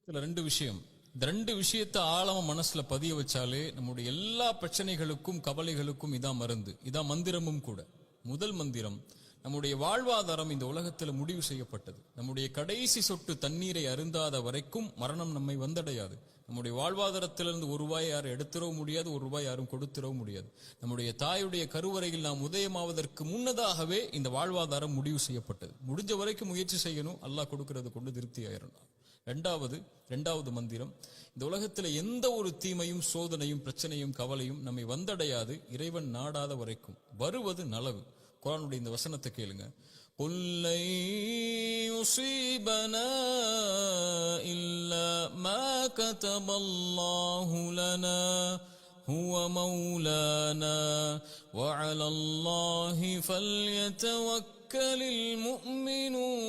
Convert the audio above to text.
இதுல ரெண்டு விஷயம். இந்த ரெண்டு விஷயத்தை ஆழமா மனசுல பதிய வச்சாலே நம்முடைய எல்லா பிரச்சனைகளுக்கும் கவலைகளுக்கும் இதான் மருந்து, இதான் மந்திரமும் கூட. முதல் மந்திரம், நம்முடைய வாழ்வாதாரம் இந்த உலகத்தில் முடிவு செய்யப்பட்டது. நம்முடைய கடைசி சொட்டு தண்ணீரை அருந்தாத வரைக்கும் மரணம் நம்மை வந்தடையாது. நம்முடைய வாழ்வாதாரத்திலிருந்து ஒரு ரூபாய் யாரும் எடுத்துடவும் முடியாது, ஒரு ரூபாய் யாரும் கொடுத்துடவும் முடியாது. நம்முடைய தாயுடைய கருவறையில் நாம் உதயமாவதற்கு முன்னதாகவே இந்த வாழ்வாதாரம் முடிவு செய்யப்பட்டது. முடிஞ்ச வரைக்கும் முயற்சி செய்யணும், அல்லாஹ் கொடுக்கறது கொண்டு திருப்தி ஆயிரணும். இரண்டாவது மந்திரம், இந்த உலகத்தில் எந்த ஒரு தீமையும் சோதனையும் பிரச்சனையும் கவலையும் நம்மை வந்தடையாது இறைவன் நாடாத வரைக்கும். வருவது நலவு. குர்ஆனுடைய இந்த வசனத்தை கேளுங்க. குல்லை யுஸீபனா இல்லா மா கதபல்லாஹு லனா ஹுவ மௌலானா வ அலல்லாஹி ஃபல்யதவக்கலில் முஃமினூன்.